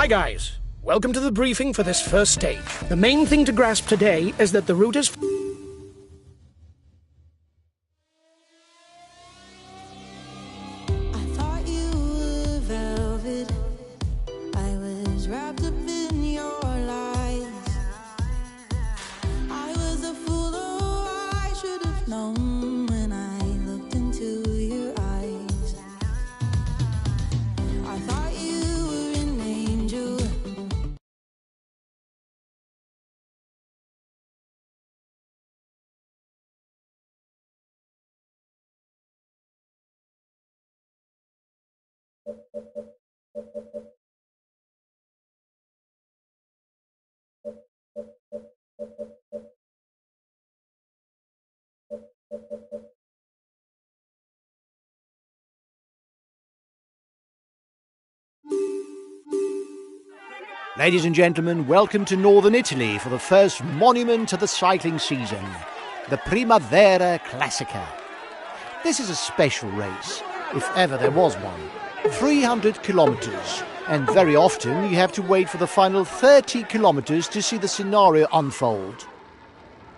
Hi guys, welcome to the briefing for this first stage. The main thing to grasp today is that the route is... I thought you were velvet. I was wrapped up in your lies. I was a fool, oh, I should have known when I looked into your eyes. I thought you were an angel. Ladies and gentlemen, welcome to Northern Italy for the first monument to the cycling season, the Primavera Classica. This is a special race, if ever there was one. 300 kilometres, and very often you have to wait for the final 30 kilometres to see the scenario unfold.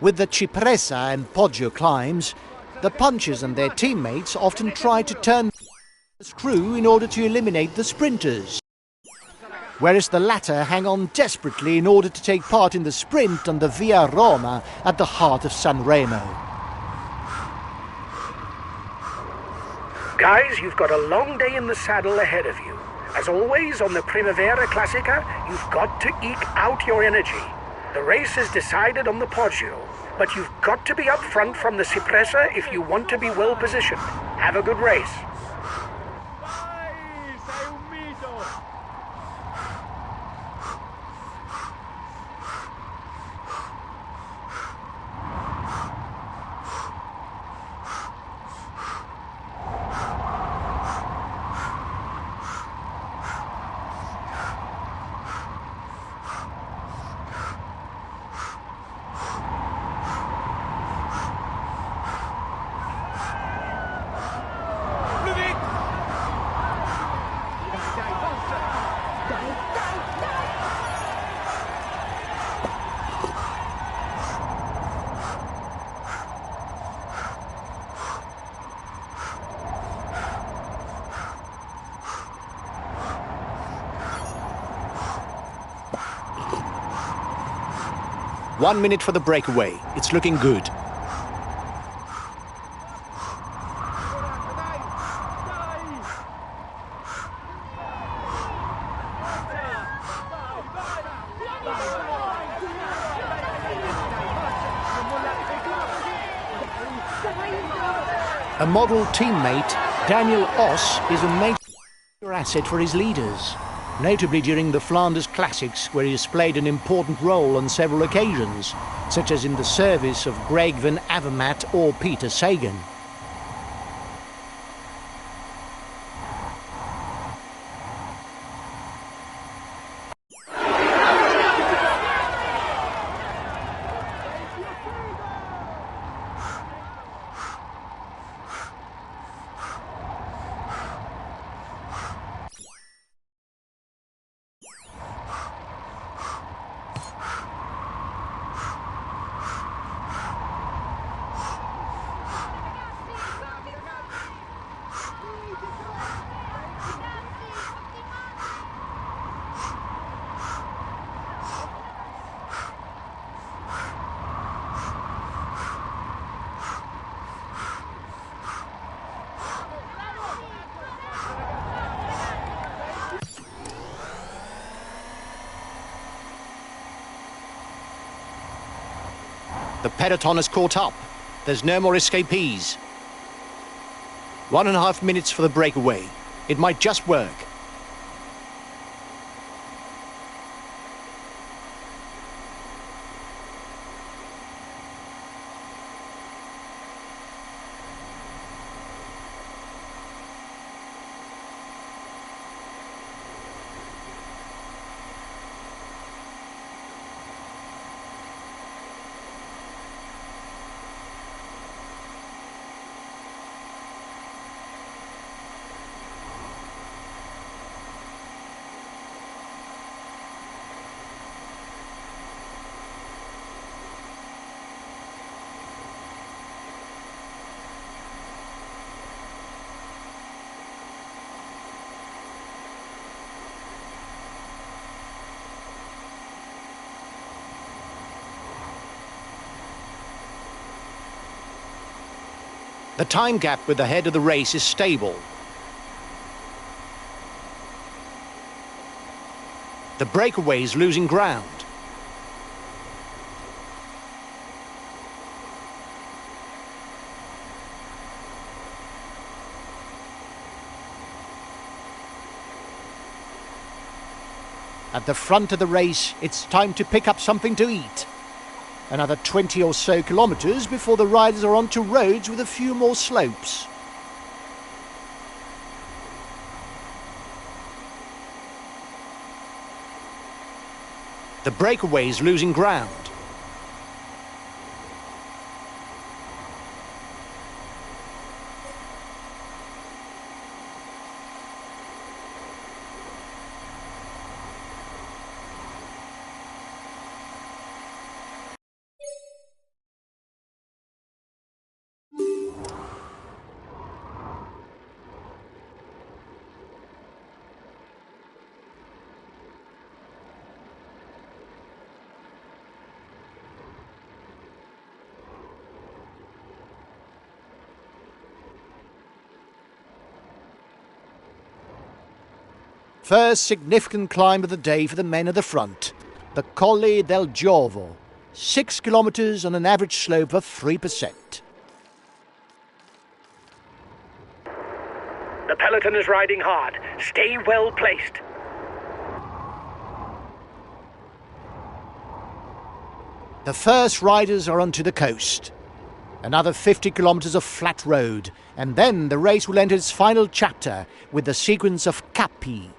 With the Cipressa and Poggio climbs, the punchers and their teammates often try to turn the screw in order to eliminate the sprinters, whereas the latter hang on desperately in order to take part in the sprint on the Via Roma at the heart of Sanremo. Guys, you've got a long day in the saddle ahead of you. As always, on the Primavera Classica, you've got to eke out your energy. The race is decided on the Poggio, but you've got to be up front from the Cipressa if you want to be well positioned. Have a good race. One minute for the breakaway. It's looking good. A model teammate, Daniel Oss, is a major asset for his leaders, notably during the Flanders Classics, where he has played an important role on several occasions, such as in the service of Greg van Avermaet or Peter Sagan. The peloton has caught up. There's no more escapees. 1.5 minutes for the breakaway. It might just work. The time gap with the head of the race is stable. The breakaway is losing ground. At the front of the race, it's time to pick up something to eat. Another 20 or so kilometres before the riders are onto roads with a few more slopes. The breakaway is losing ground. First significant climb of the day for the men at the front, the Colle del Giovo, 6 kilometres on an average slope of 3%. The peloton is riding hard. Stay well placed. The first riders are onto the coast. Another 50 kilometres of flat road, and then the race will enter its final chapter with the sequence of Cappi,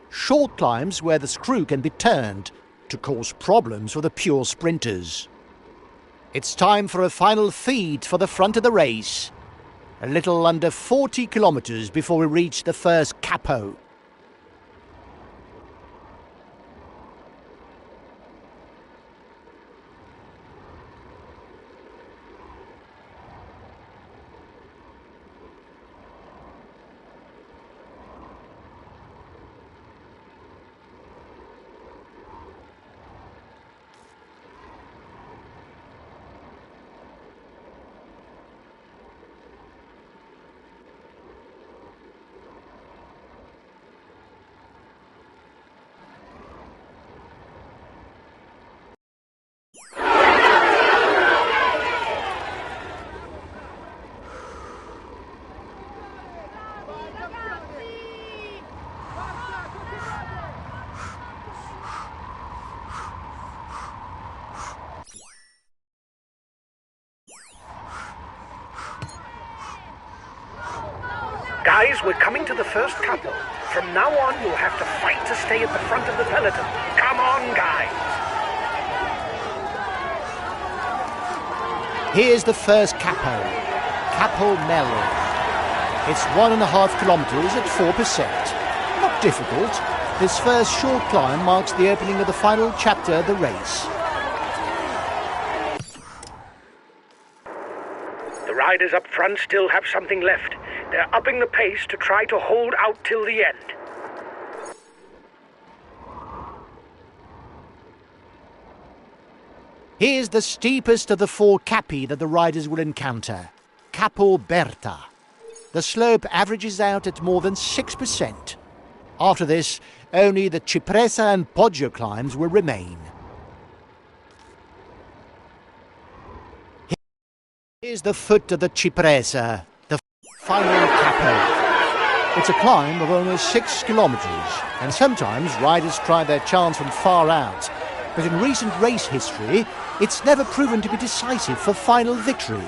short climbs where the screw can be turned to cause problems for the pure sprinters. It's time for a final feed for the front of the race. A little under 40 kilometres before we reach the first capo. Guys, we're coming to the first couple. From now on, you'll have to fight to stay at the front of the peloton. Come on, guys! Here's the first capo, Capo Mello. It's 1.5 kilometres at 4%. Not difficult. This first short climb marks the opening of the final chapter of the race. The riders up front still have something left. They're upping the pace to try to hold out till the end. Here's the steepest of the 4 Cappi that the riders will encounter, Capo Berta. The slope averages out at more than 6%. After this, only the Cipressa and Poggio climbs will remain. Here's the foot of the Cipressa, the final capo. It's a climb of almost 6 kilometres, and sometimes riders try their chance from far out. But in recent race history, it's never proven to be decisive for final victory.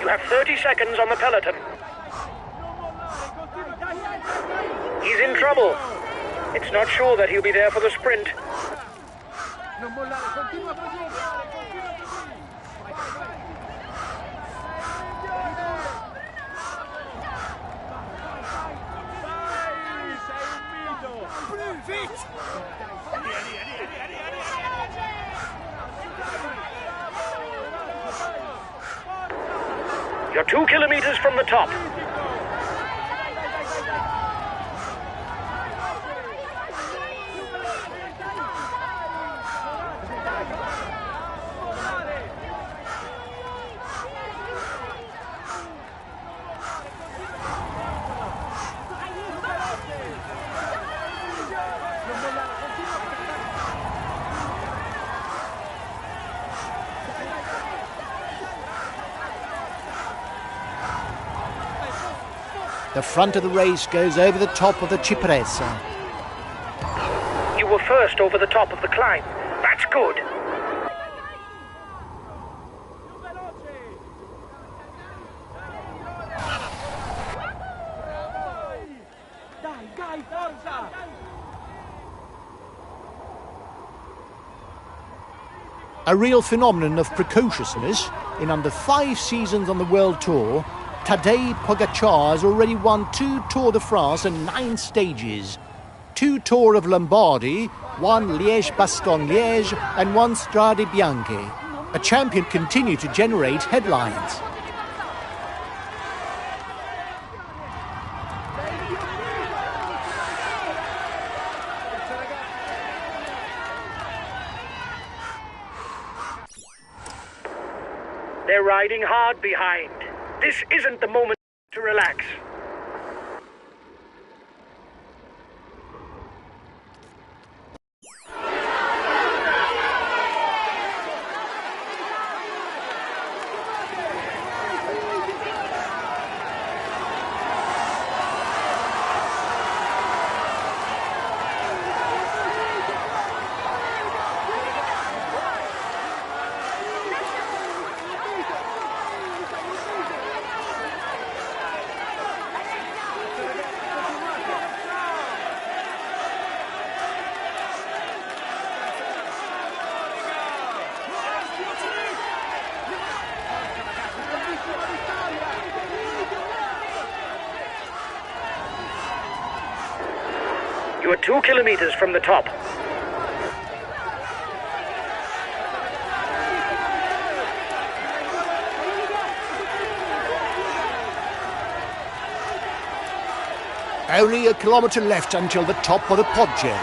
You have 30 seconds on the peloton. He's in trouble. It's not sure that he'll be there for the sprint. Non mollare, continua a prosieguare, continua così. Vai, vai, vai. 6 milioni! Vai, sei un mito! Fitch! You're 2 kilometers from the top. The front of the race goes over the top of the Cipressa. You were first over the top of the climb. That's good. Dai, dai, forza! A real phenomenon of precociousness. In under 5 seasons on the World Tour, Tadej Pogacar has already won 2 Tour de France and 9 stages. 2 Tour of Lombardy, 1 Liège-Bastogne-Liège and 1 Strade Bianche. A champion continued to generate headlines. They're riding hard behind. This isn't the moment to relax. You are 2 kilometers from the top. Only a kilometre left until the top of the Poggio.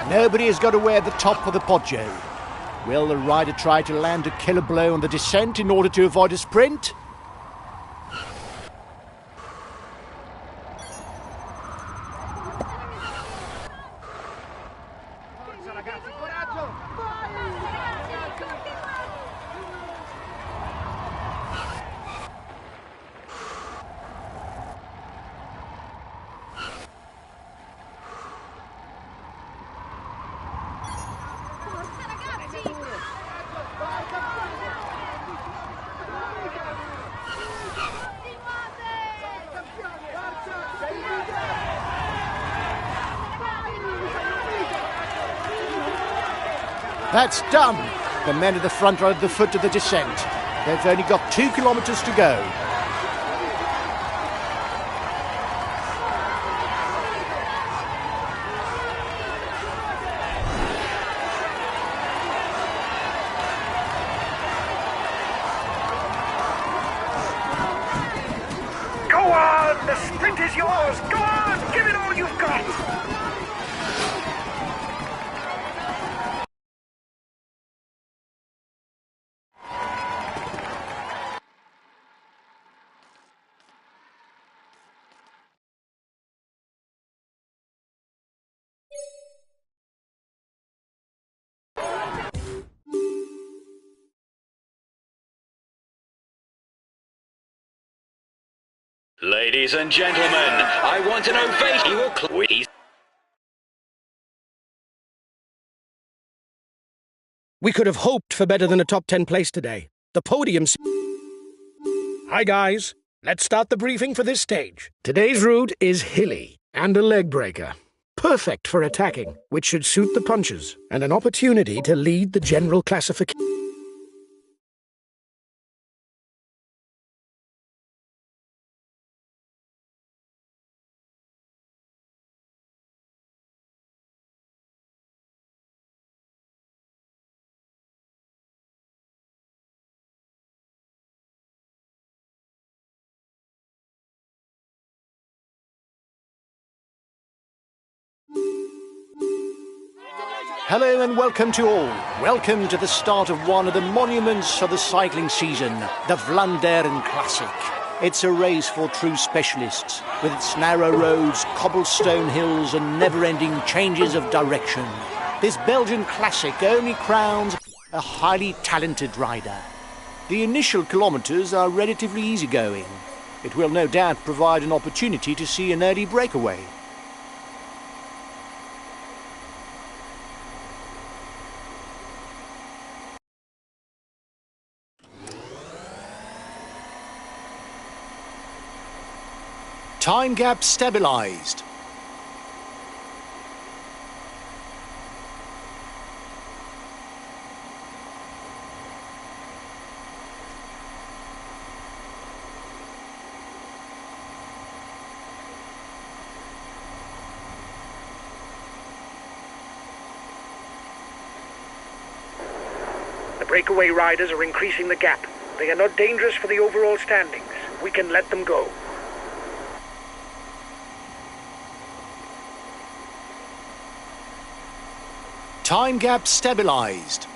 Nobody has got away at the top of the Poggio. Will the rider try to land a killer blow on the descent in order to avoid a sprint? Forza ragazzi, coraggio! That's done. The men at the front are at the foot of the descent. They've only got 2 kilometres to go. Ladies and gentlemen, I want an ovation. You will please. We could have hoped for better than a top 10 place today. The podium's... Hi guys, let's start the briefing for this stage. Today's route is hilly and a leg breaker. Perfect for attacking, which should suit the punchers, and an opportunity to lead the general classification. Hello and welcome to all. Welcome to the start of one of the monuments of the cycling season, the Vlaanderen Classic. It's a race for true specialists, with its narrow roads, cobblestone hills and never-ending changes of direction. This Belgian classic only crowns a highly talented rider. The initial kilometres are relatively easygoing. It will no doubt provide an opportunity to see an early breakaway. Time gap stabilised. The breakaway riders are increasing the gap. They are not dangerous for the overall standings. We can let them go. Time gap stabilised.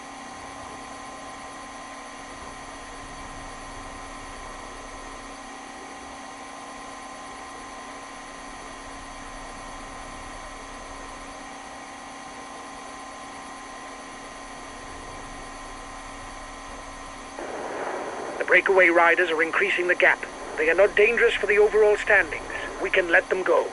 The breakaway riders are increasing the gap. They are not dangerous for the overall standings. We can let them go.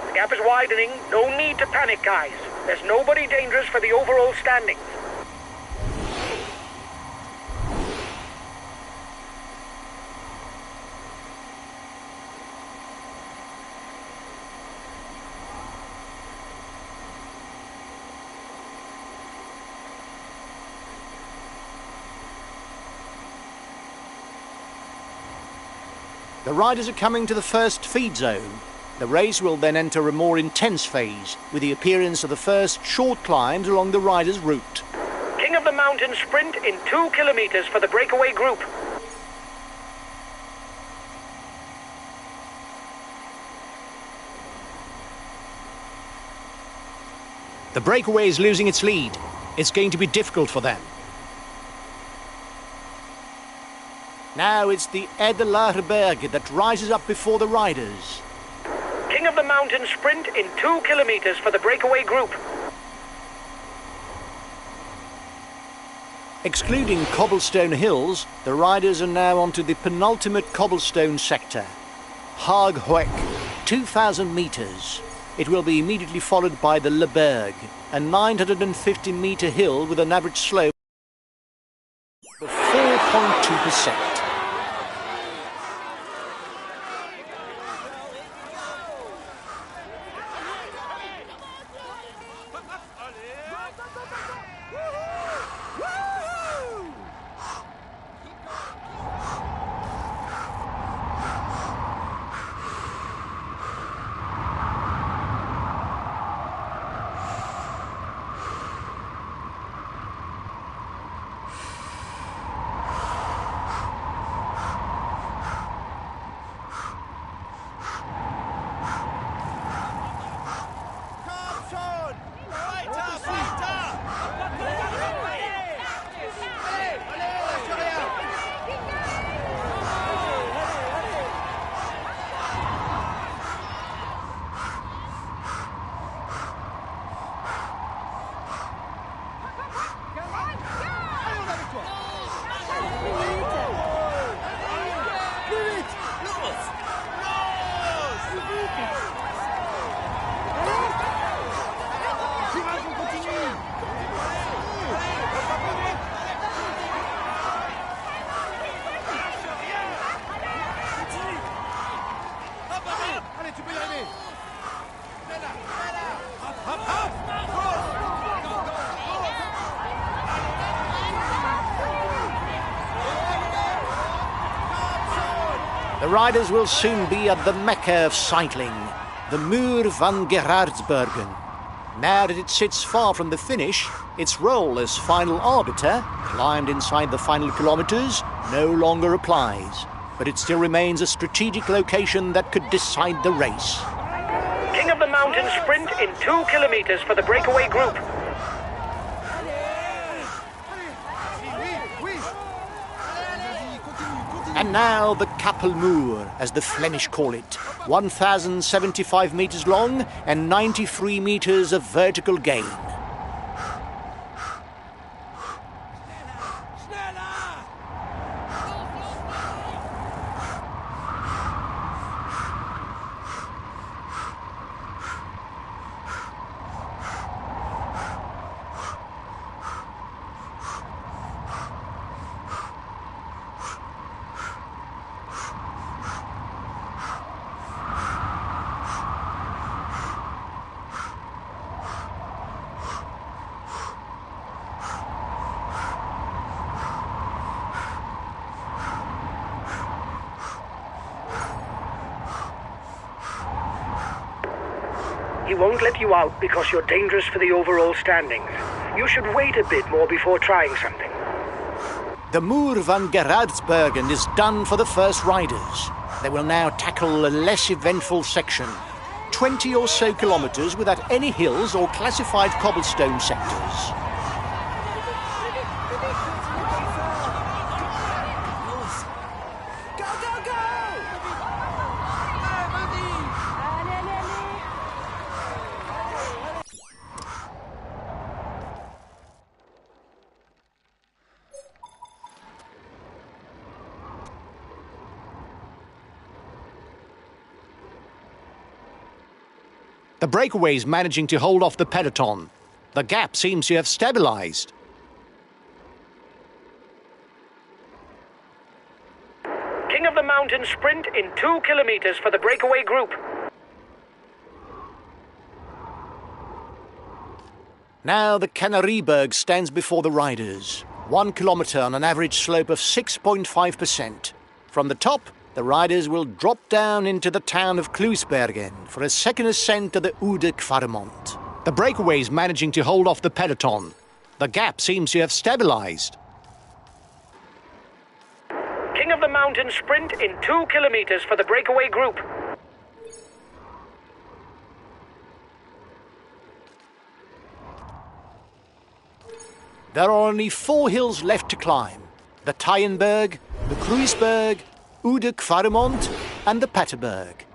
The gap is widening. No need to panic, guys. There's nobody dangerous for the overall standings. The riders are coming to the first feed zone. The race will then enter a more intense phase, with the appearance of the first short climbs along the riders' route. King of the Mountain sprint in 2 kilometers for the breakaway group. The breakaway is losing its lead. It's going to be difficult for them. Now it's the Edelaarberg that rises up before the riders. King of the Mountain sprint in 2 kilometers for the breakaway group. Excluding cobblestone hills, the riders are now onto the penultimate cobblestone sector. Haaghoek, 2,000 metres. It will be immediately followed by the Le Berg, a 950-metre hill with an average slope of 4.2%. riders will soon be at the mecca of cycling, the Muur van Gerardsbergen. Now that it sits far from the finish, its role as final arbiter, climbed inside the final kilometres, no longer applies. But it still remains a strategic location that could decide the race. King of the Mountain sprint in 2 kilometers for the breakaway group. And now the Kapelmuur, as the Flemish call it, 1,075 metres long and 93 metres of vertical gain. He won't let you out because you're dangerous for the overall standings. You should wait a bit more before trying something. The Muur van Gerardsbergen is done for the first riders. They will now tackle a less eventful section. 20 or so kilometres without any hills or classified cobblestone sectors. The breakaways managing to hold off the peloton. The gap seems to have stabilised. King of the Mountain sprint in 2 kilometers for the breakaway group. Now the Canarieberg stands before the riders. 1 kilometre on an average slope of 6.5%. From the top, the riders will drop down into the town of Kluisbergen for a second ascent to the Oude Kvaremont. The breakaways managing to hold off the peloton. The gap seems to have stabilised. King of the Mountain sprint in 2 kilometers for the breakaway group. There are only 4 hills left to climb. The Tyenberg, the Kruisberg, Oude Kvaremont and the Paterberg.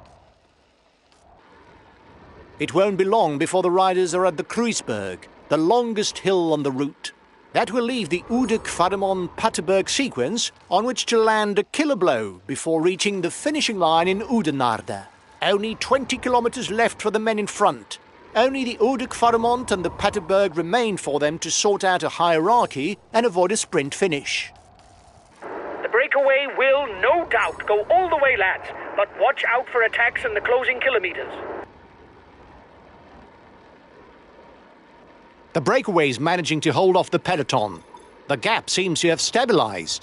It won't be long before the riders are at the Kruisberg, the longest hill on the route. That will leave the Oude Kvaremont-Paterberg sequence on which to land a killer blow before reaching the finishing line in Oudenaarde. Only 20 kilometres left for the men in front. Only the Oude Kvaremont and the Paterberg remain for them to sort out a hierarchy and avoid a sprint finish. The breakaway will, no doubt, go all the way, lads, but watch out for attacks in the closing kilometers. The breakaways managing to hold off the peloton. The gap seems to have stabilised.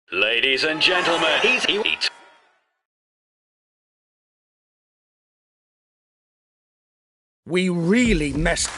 Ladies and gentlemen, he's We really messed.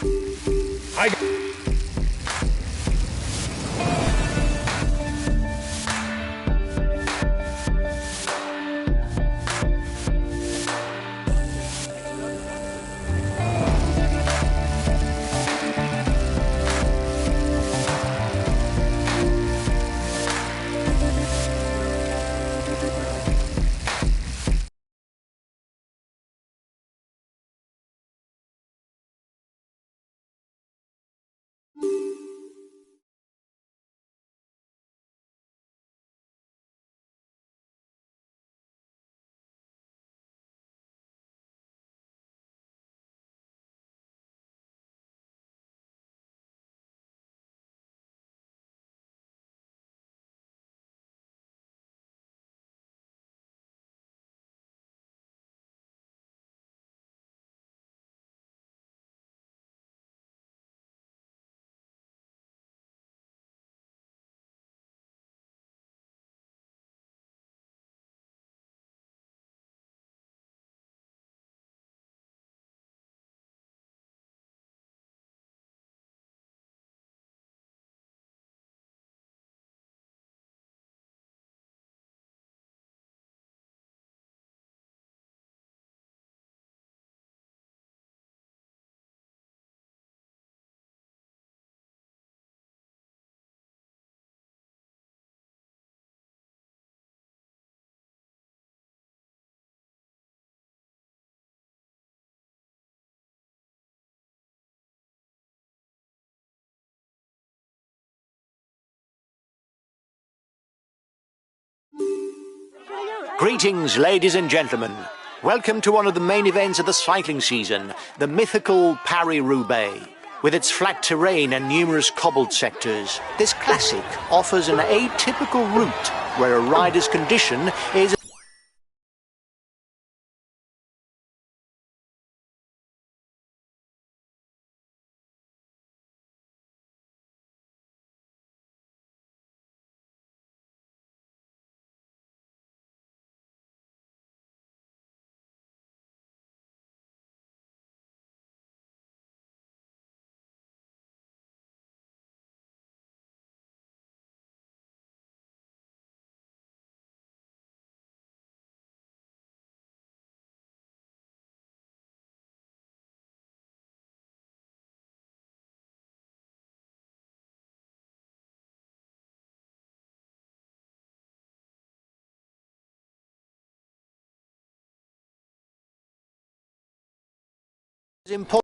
Greetings, ladies and gentlemen. Welcome to one of the main events of the cycling season, the mythical Paris-Roubaix. With its flat terrain and numerous cobbled sectors, this classic offers an atypical route where a rider's condition is important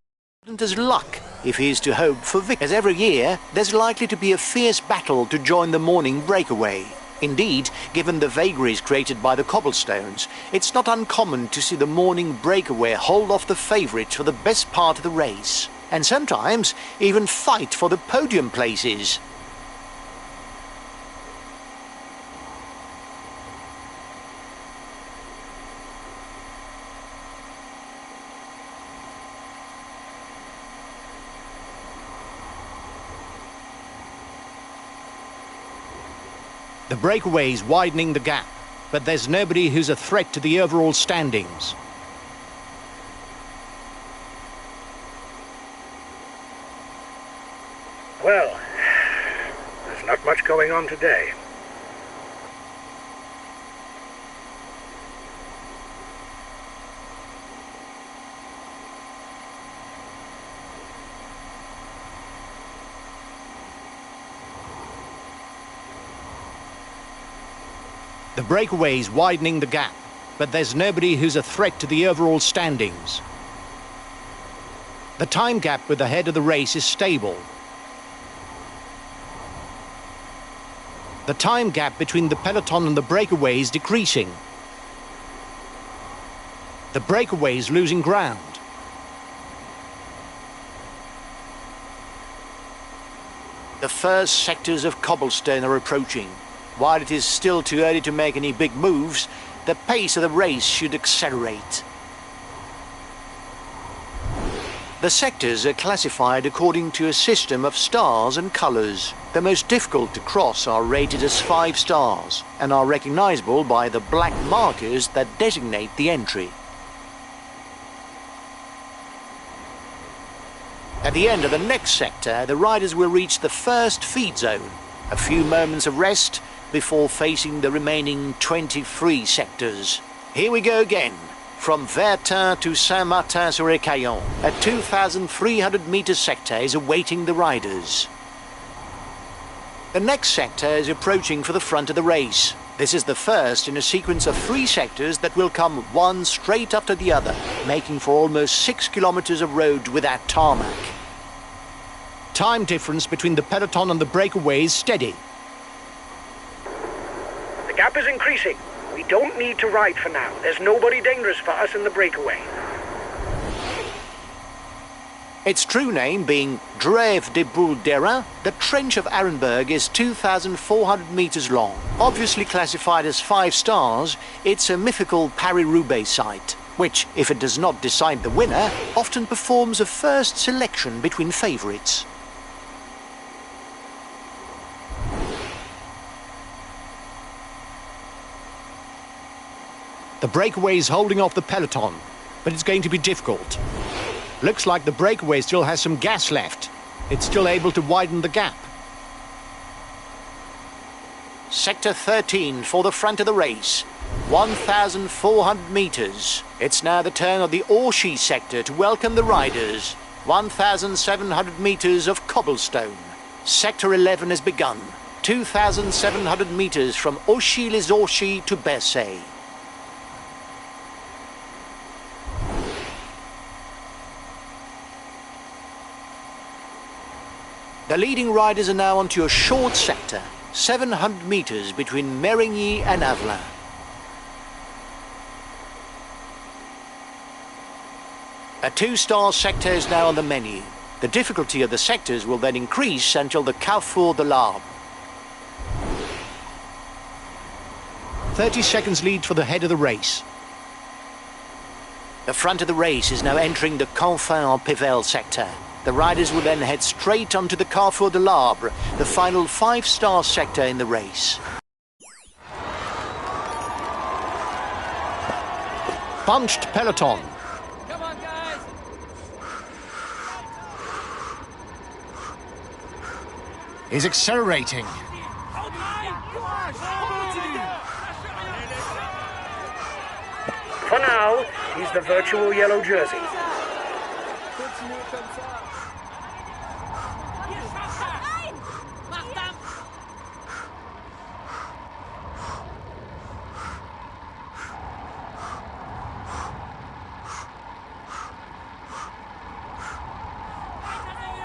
as luck if he is to hope for victory. As every year, there's likely to be a fierce battle to join the morning breakaway. Indeed, given the vagaries created by the cobblestones, it's not uncommon to see the morning breakaway hold off the favourites for the best part of the race, and sometimes even fight for the podium places. The breakaway is widening the gap, but there's nobody who's a threat to the overall standings. Well, there's not much going on today. The breakaway is widening the gap, but there's nobody who's a threat to the overall standings. The time gap with the head of the race is stable. The time gap between the peloton and the breakaway is decreasing. The breakaway is losing ground. The first sectors of cobblestone are approaching. While it is still too early to make any big moves, the pace of the race should accelerate. The sectors are classified according to a system of stars and colours. The most difficult to cross are rated as 5 stars and are recognisable by the black markers that designate the entry. At the end of the next sector, the riders will reach the first feed zone. A few moments of rest before facing the remaining 23 sectors. Here we go again. From Vertin to Saint-Martin-sur-Écaillon, a 2,300 metre sector is awaiting the riders. The next sector is approaching for the front of the race. This is the first in a sequence of 3 sectors that will come one straight after the other, making for almost 6 kilometres of road without tarmac. Time difference between the peloton and the breakaway is steady. The gap is increasing. We don't need to ride for now. There's nobody dangerous for us in the breakaway. Its true name being Drève des Boules d'Airain, the Trench of Arenberg is 2,400 metres long. Obviously classified as 5 stars, it's a mythical Paris-Roubaix site, which, if it does not decide the winner, often performs a first selection between favourites. The breakaway is holding off the peloton, but it's going to be difficult. Looks like the breakaway still has some gas left. It's still able to widen the gap. Sector 13 for the front of the race. 1,400 metres. It's now the turn of the Orchy sector to welcome the riders. 1,700 metres of cobblestone. Sector 11 has begun. 2,700 metres from Auchy-les-Orchy to Bercy. The leading riders are now onto a short sector, 700 metres between Mérigny and Avelin. A 2-star sector is now on the menu. The difficulty of the sectors will then increase until the Carrefour de l'Arbre. 30 seconds lead for the head of the race. The front of the race is now entering the Confins-en-Pévèle sector. The riders will then head straight onto the Carrefour de l'Arbre, the final 5-star sector in the race. Bunched peloton. Come on, guys. Is accelerating. For now, he's the virtual yellow jersey.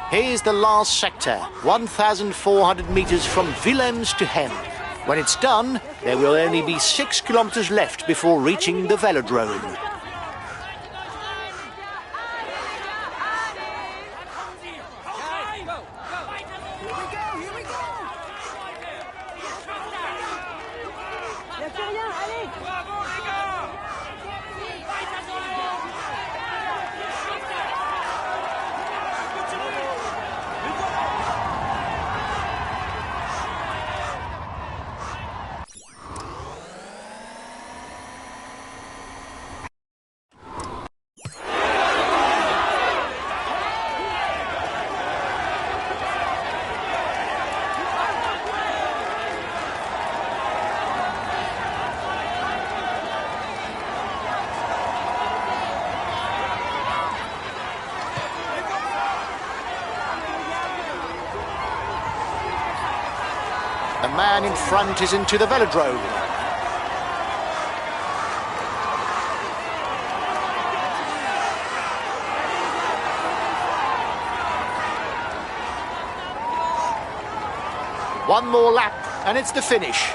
Here's the last sector, 1,400 metres from Willems to Hem. When it's done, there will only be 6 kilometres left before reaching the velodrome. The man in front is into the velodrome. One more lap and it's the finish.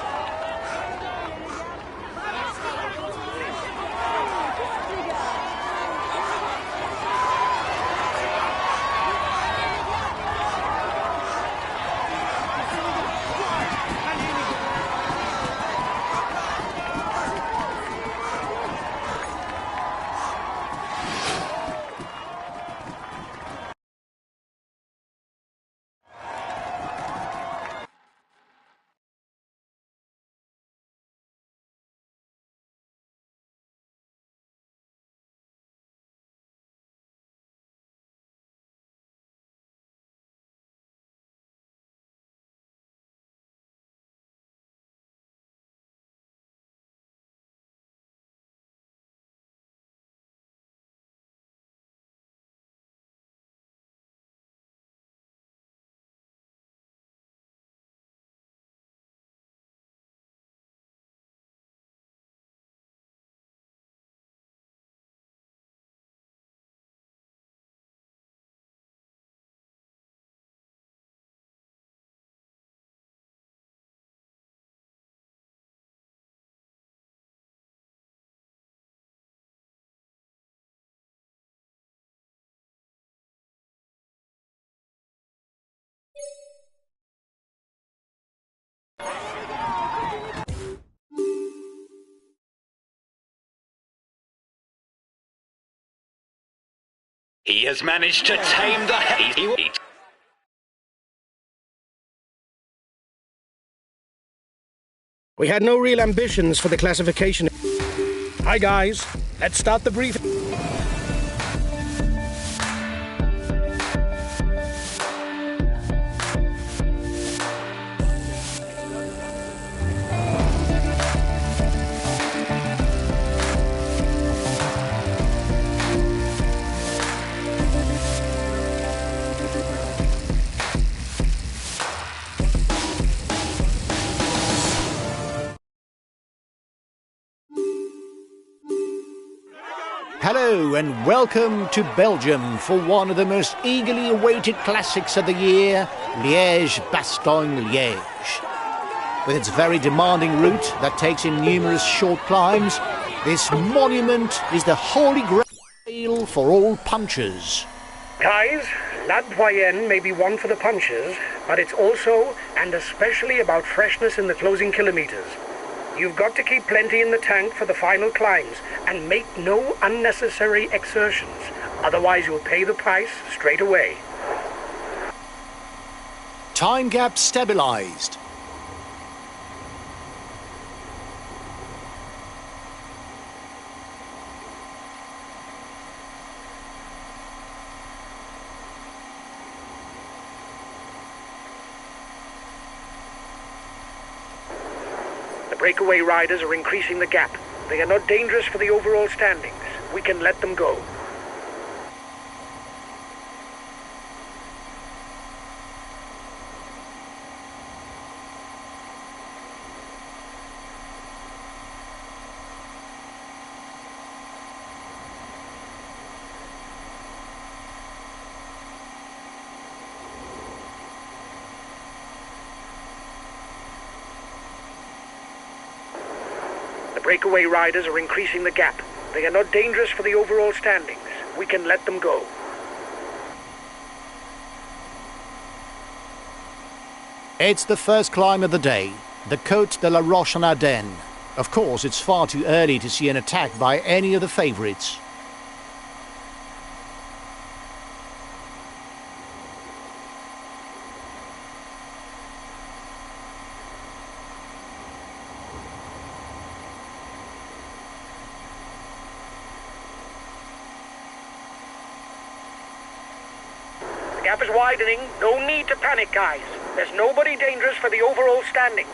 He has managed to tame the heat. We had no real ambitions for the classification. Hi guys, let's start the briefing. Hello and welcome to Belgium for one of the most eagerly awaited classics of the year, Liège-Bastogne-Liège. With its very demanding route that takes in numerous short climbs, this monument is the holy grail Ale for all punchers. Guys, La Doyenne may be one for the punches, but it's also and especially about freshness in the closing kilometers. You've got to keep plenty in the tank for the final climbs and make no unnecessary exertions. Otherwise, you'll pay the price straight away. Time gap stabilized. The breakaway riders are increasing the gap. They are not dangerous for the overall standings. We can let them go. The breakaway riders are increasing the gap. They are not dangerous for the overall standings. We can let them go. It's the first climb of the day, the Côte de la Roche-en-Ardenne. Of course, it's far too early to see an attack by any of the favourites. The gap is widening. No need to panic, guys. There's nobody dangerous for the overall standings.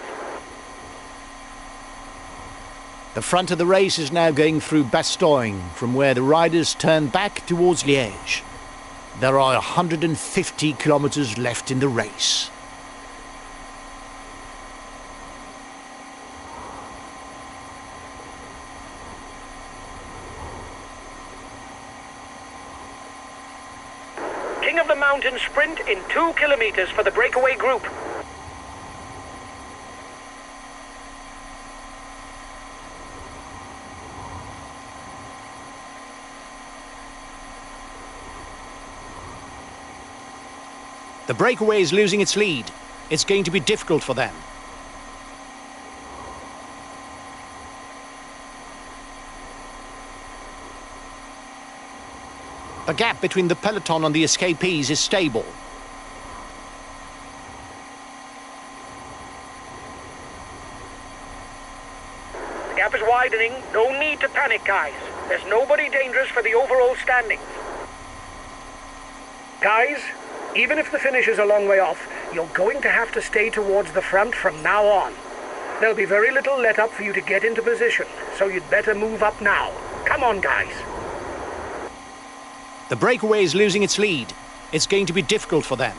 The front of the race is now going through Bastogne, from where the riders turn back towards Liège. There are 150 kilometers left in the race. King of the Mountain sprint in 2 kilometers for the breakaway group. The breakaway is losing its lead. It's going to be difficult for them. The gap between the peloton and the escapees is stable. The gap is widening. No need to panic, guys. There's nobody dangerous for the overall standings. Guys, even if the finish is a long way off, you're going to have to stay towards the front from now on. There'll be very little let up for you to get into position, so you'd better move up now. Come on, guys. The breakaway is losing its lead. It's going to be difficult for them.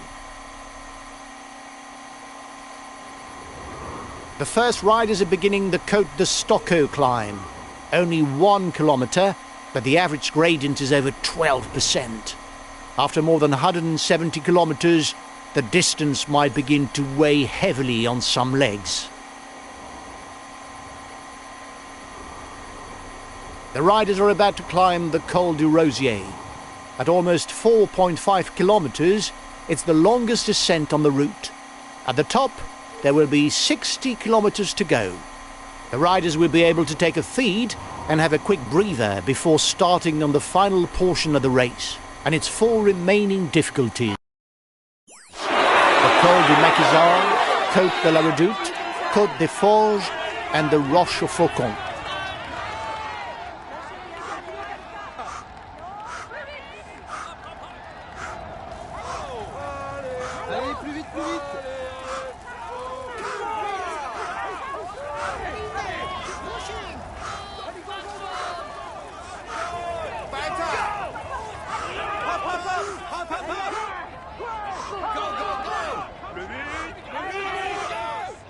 The first riders are beginning the Côte de Stockaux climb. Only 1 kilometre, but the average gradient is over 12%. After more than 170 kilometres, the distance might begin to weigh heavily on some legs. The riders are about to climb the Col du Rosier. At almost 4.5 kilometres, it's the longest ascent on the route. At the top, there will be 60 kilometres to go. The riders will be able to take a feed and have a quick breather before starting on the final portion of the race and its 4 remaining difficulties. The Col du Maquisard, Côte de la Redoute, Côte des Forges and the Roche au Faucon. Allez, plus vite, plus vite.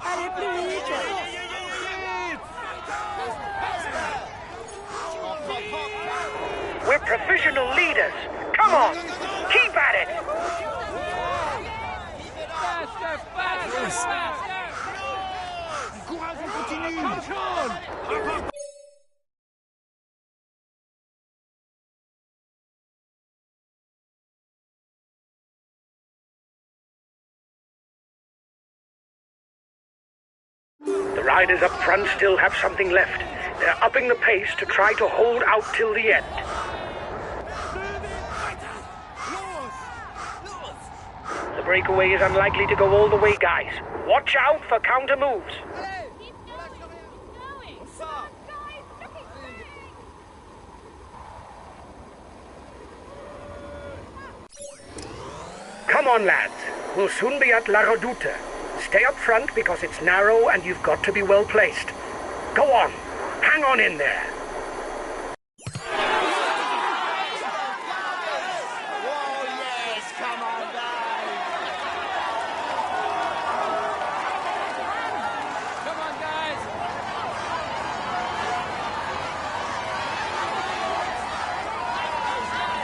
Allez, plus vite. We're professional leaders. Come on, keep at it. Courage, on continue. riders up front still have something left. They're upping the pace to try to hold out till the end. The breakaway is unlikely to go all the way, guys. Watch out for counter moves. Come on, lads. We'll soon be at La Redoute. Stay up front because it's narrow and you've got to be well placed. Go on. Hang on in there.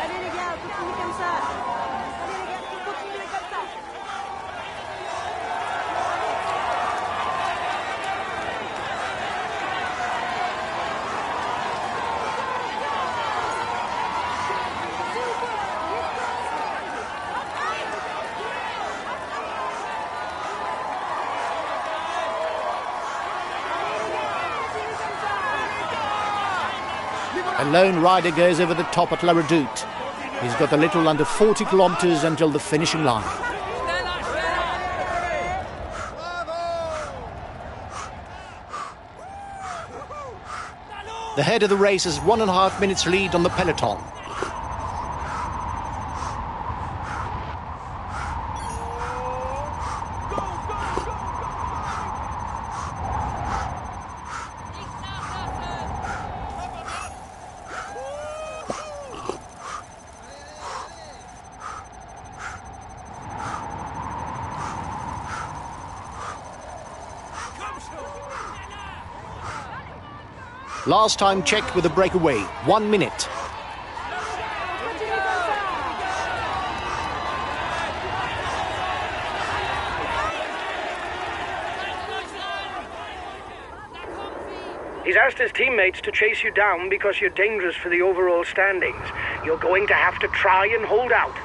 Allez les gars, continuez comme ça. Allez les gars, continuez comme ça. A lone rider goes over the top at La Redoute. He's got a little under 40 kilometres until the finishing line. The head of the race has 1.5 minutes lead on the peloton. Last time checked with the breakaway, 1 minute. He's asked his teammates to chase you down because you're dangerous for the overall standings. You're going to have to try and hold out.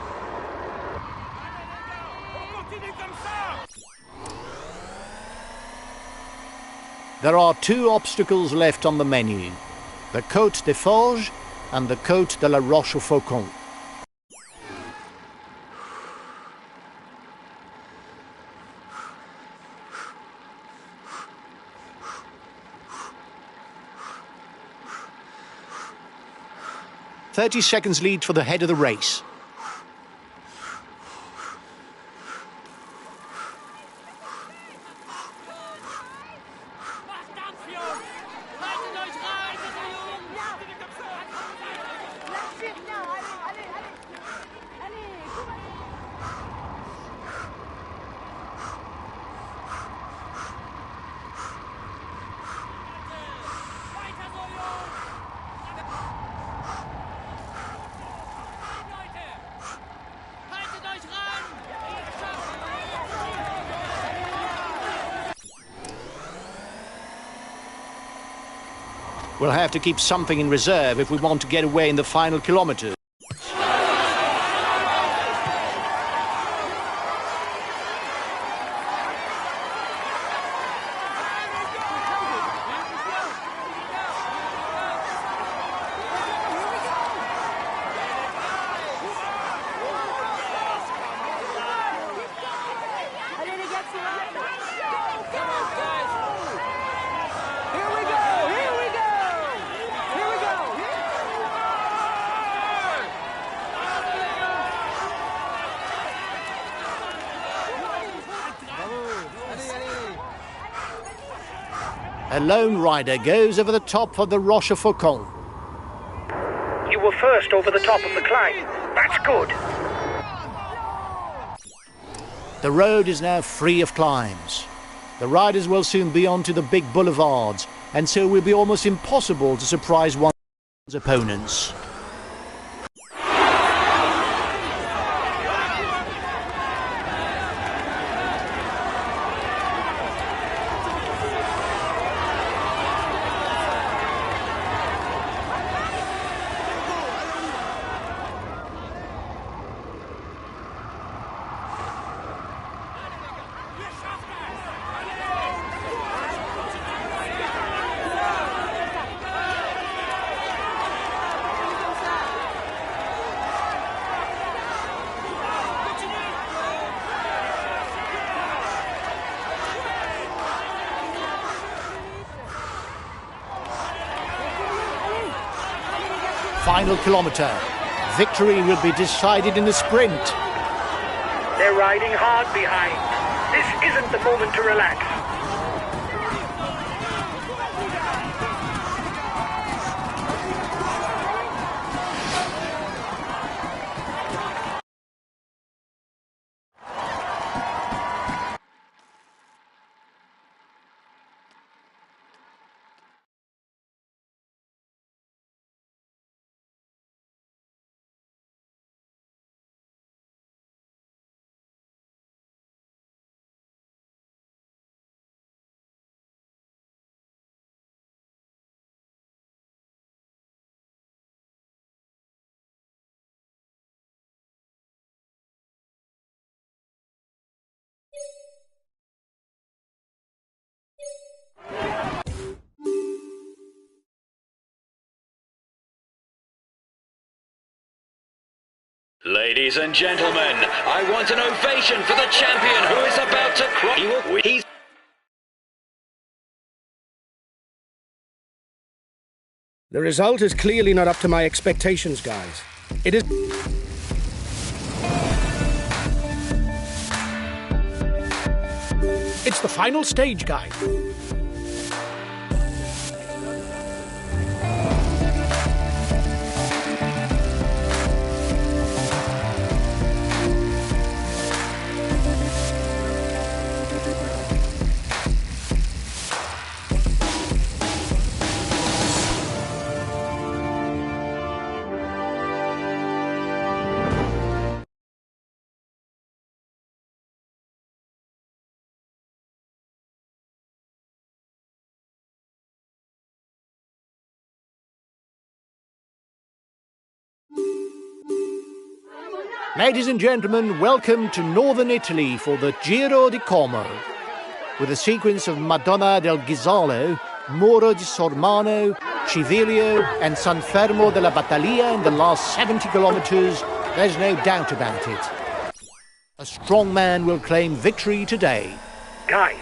There are 2 obstacles left on the menu, the Côte des Forges and the Côte de la Rochefaucon. "30 seconds lead for the head of the race. We'll have to keep something in reserve if we want to get away in the final kilometres. Allez les gars, c'est vrai. A lone rider goes over the top of the Rochefaucon. You were first over the top of the climb. That's good. The road is now free of climbs. The riders will soon be onto the big boulevards, and so it will be almost impossible to surprise one's opponents. final kilometre. Victory will be decided in the sprint. They're riding hard behind. This isn't the moment to relax. Ladies and gentlemen, I want an ovation for the champion who is about to cross. He will. He's. The result is clearly not up to my expectations, guys. It is... It's the final stage, guys. Ladies and gentlemen, welcome to northern Italy for the Giro di Como, with a sequence of Madonna del Ghisallo, Muro di Sormano, Civilio and San Fermo della Battaglia in the last 70 kilometres. There's no doubt about it. A strong man will claim victory today. Guys,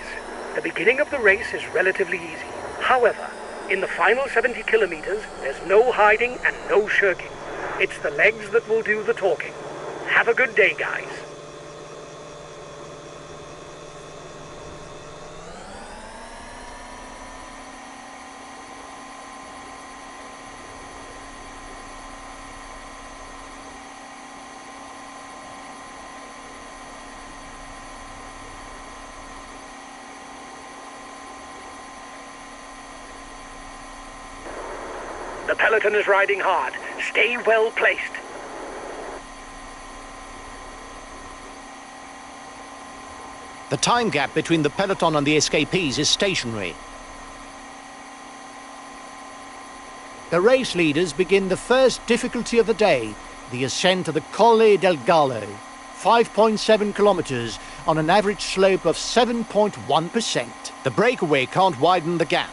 the beginning of the race is relatively easy. However, in the final 70 kilometers, there's no hiding and no shirking. It's the legs that will do the talking. Have a good day, guys. The peloton is riding hard. Stay well placed. The time gap between the peloton and the escapees is stationary. The race leaders begin the first difficulty of the day, the ascent of the Colle del Gallo, 5.7 kilometres on an average slope of 7.1%. The breakaway can't widen the gap.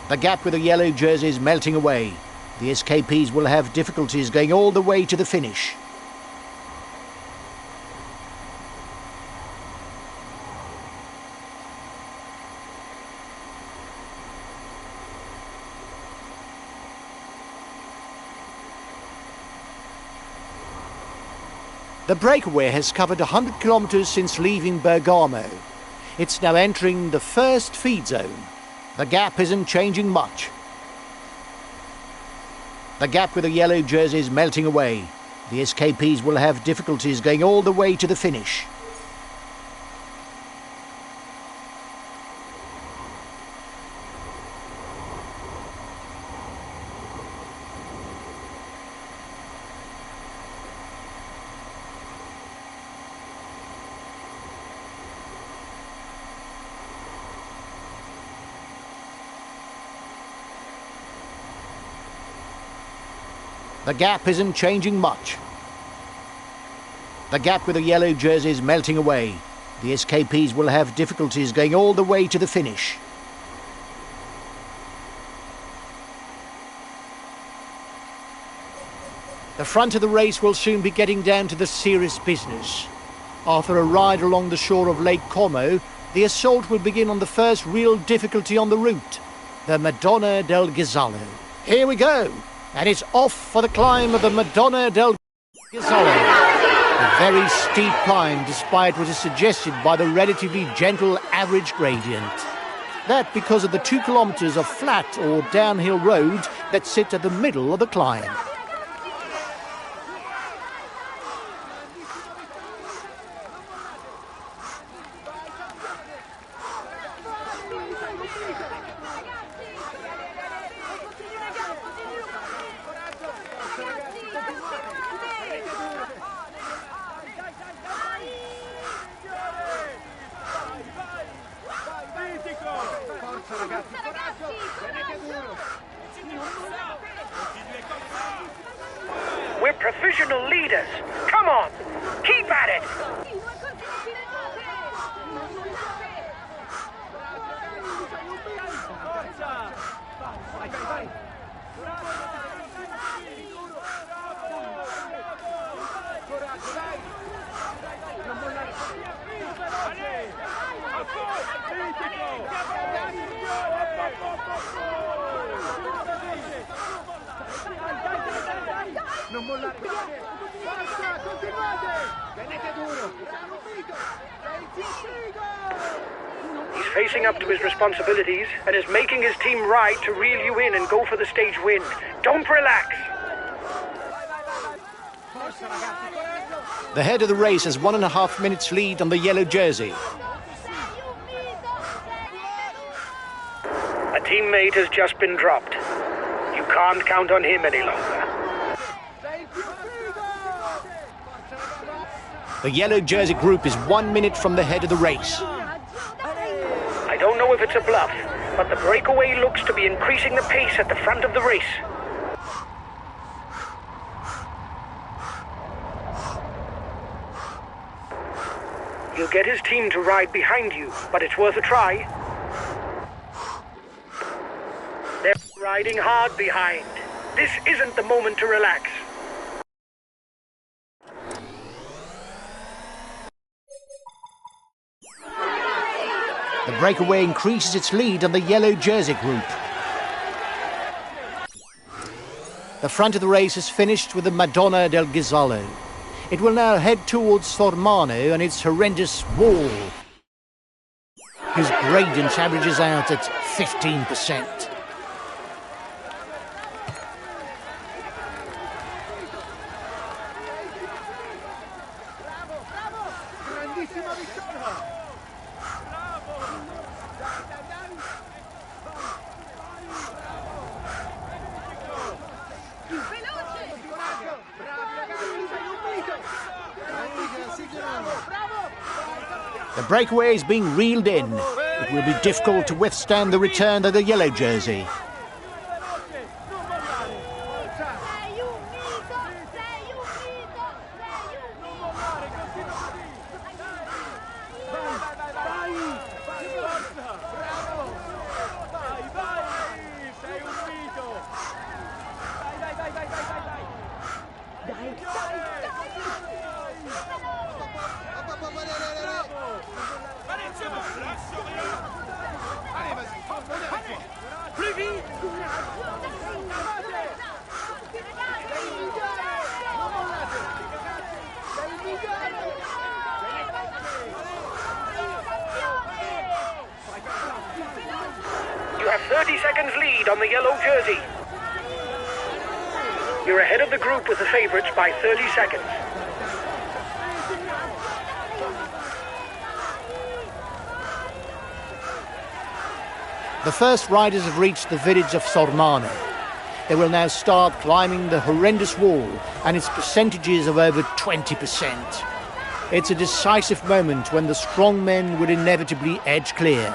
The gap with the yellow jerseys melting away. The escapees will have difficulties going all the way to the finish. The breakaway has covered 100 kilometres since leaving Bergamo. It's now entering the first feed zone. The gap isn't changing much. The gap with the yellow jerseys melting away. The escapees will have difficulties going all the way to the finish. The gap isn't changing much. The gap with the yellow jerseys melting away. The escapees will have difficulties going all the way to the finish. The front of the race will soon be getting down to the serious business. After a ride along the shore of Lake Como, the assault will begin on the first real difficulty on the route, the Madonna del Ghisallo. Here we go, and it's off for the climb of the Madonna del Ghisallo. A very steep climb, despite what is suggested by the relatively gentle average gradient. That because of the 2 kilometres of flat or downhill road that sit at the middle of the climb. We're professional leaders. Come on, keep at it. Non mollare, forza, continuate! Tenete duro! He's facing up to his responsibilities and is making his team ride to reel you in and go for the stage win. Don't relax. The head of the race has 1.5 minutes lead on the yellow jersey. A teammate has just been dropped. You can't count on him any longer. The yellow jersey group is 1 minute from the head of the race. I don't know if it's a bluff, but the breakaway looks to be increasing the pace at the front of the race. He'll get his team to ride behind you, but it's worth a try. They're riding hard behind. This isn't the moment to relax. The breakaway increases its lead on the yellow jersey group. The front of the race is finished with the Madonna del Ghisallo. It will now head towards Sormano and its horrendous wall, whose gradient averages out at 15%. Grandissima vittoria! The breakaway is being reeled in. It will be difficult to withstand the return of the yellow jersey. You have 30 seconds lead on the yellow jersey. You're ahead of the group with the favourites by 30 seconds. The first riders have reached the village of Sormano. They will now start climbing the horrendous wall and its percentages of over 20%. It's a decisive moment when the strong men will inevitably edge clear.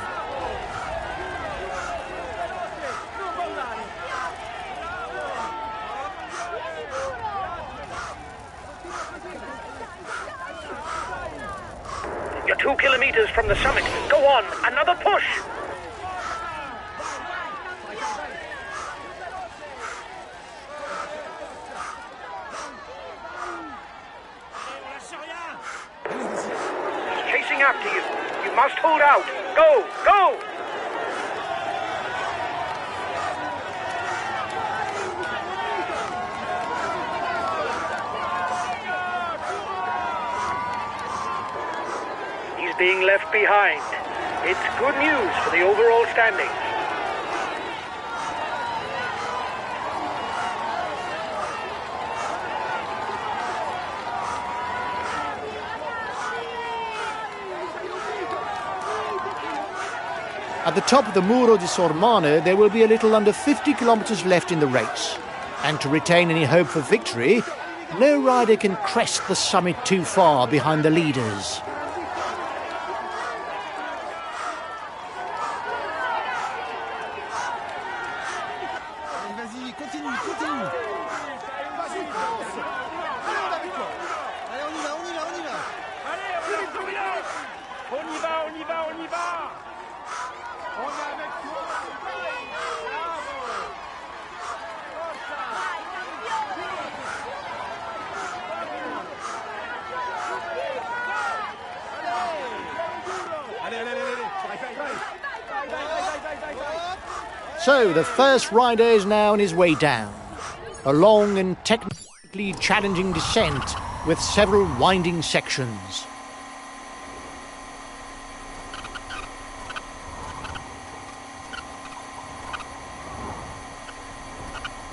You're 2 kilometers from the summit. Go on, another push. He's chasing after you. You must hold out. Go, go! He's being left behind. It's good news for the overall standings. At the top of the Muro di Sormano, there will be a little under 50 kilometres left in the race. And to retain any hope for victory, no rider can crest the summit too far behind the leaders. Vas-y, continue, continue. Vas-y, fonce. Allez, on a victoire. Allez, on y va, on y va, on y va. Allez, on y va, on y va, on y va, on y va. On est avec toi. Allez, allez, allez, allez. So the first rider is now on his way down. A long and technically challenging descent with several winding sections.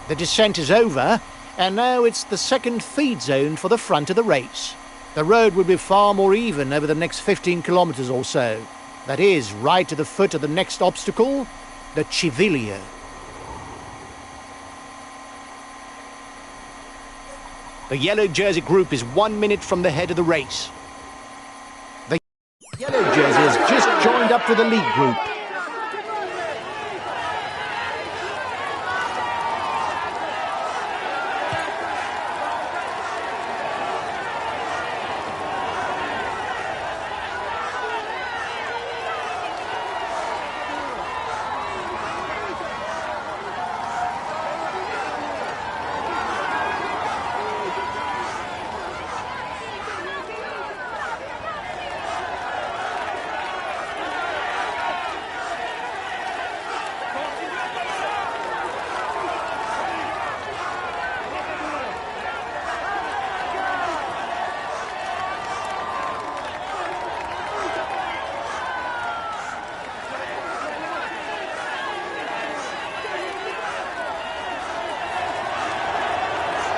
The descent is over, and now it's the second feed zone for the front of the race. The road will be far more even over the next 15 kilometres or so. That is, right to the foot of the next obstacle, the Civiglio. The yellow jersey group is 1 minute from the head of the race. The yellow jersey has just joined up with the lead group.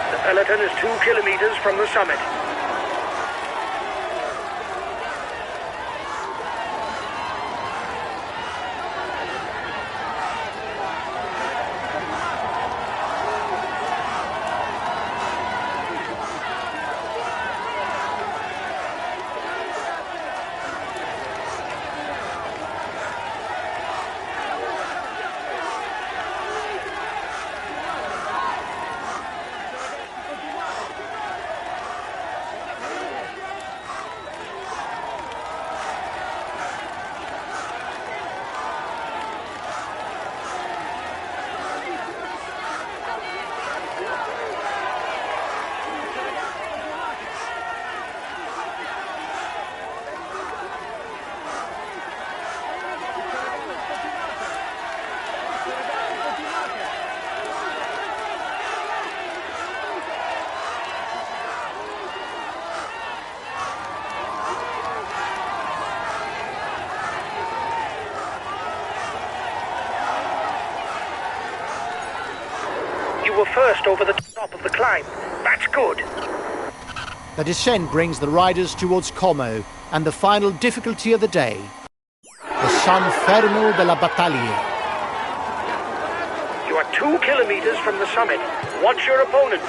The peloton is 2 kilometers from the summit. You were first over the top of the climb. That's good. The descent brings the riders towards Como and the final difficulty of the day, the San Fermo della Battaglia. You are 2 kilometers from the summit. Watch your opponents.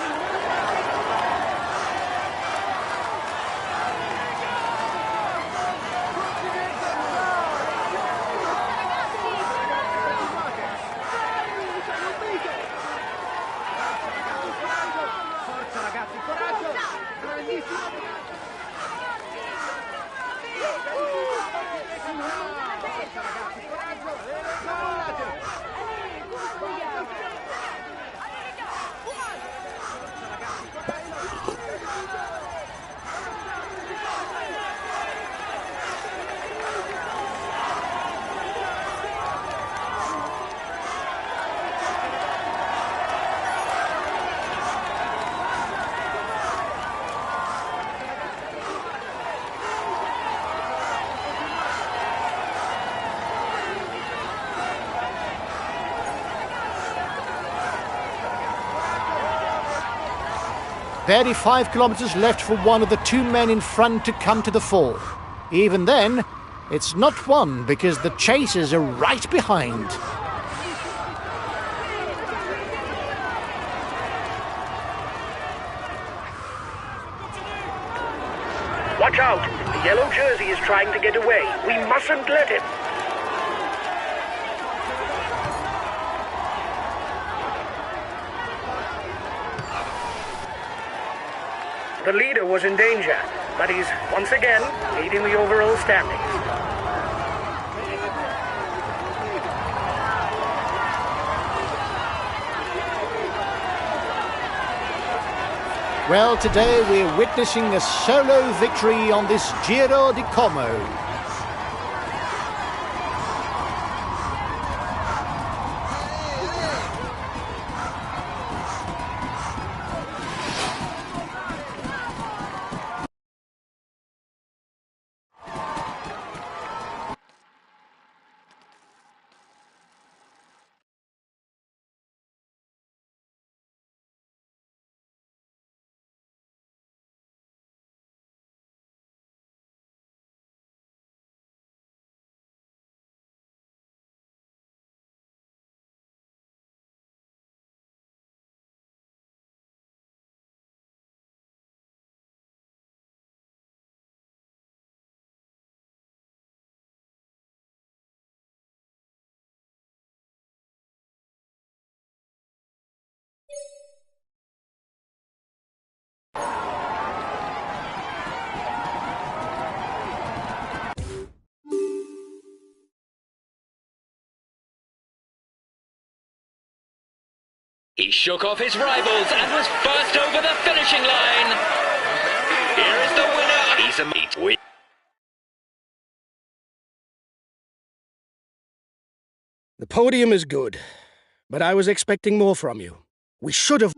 Forza ragazzi, coraggio. Grandissimo. Barely 5 kilometres left for one of the two men in front to come to the fore. Even then, it's not won because the chasers are right behind. Watch out! The yellow jersey is trying to get away. We mustn't let him. The leader was in danger, but he's once again leading the overall standings. Well, today we're witnessing a solo victory on this Giro di Como. He shook off his rivals and was first over the finishing line. Here is the winner. He's a meat. The podium is good, but I was expecting more from you. We should have...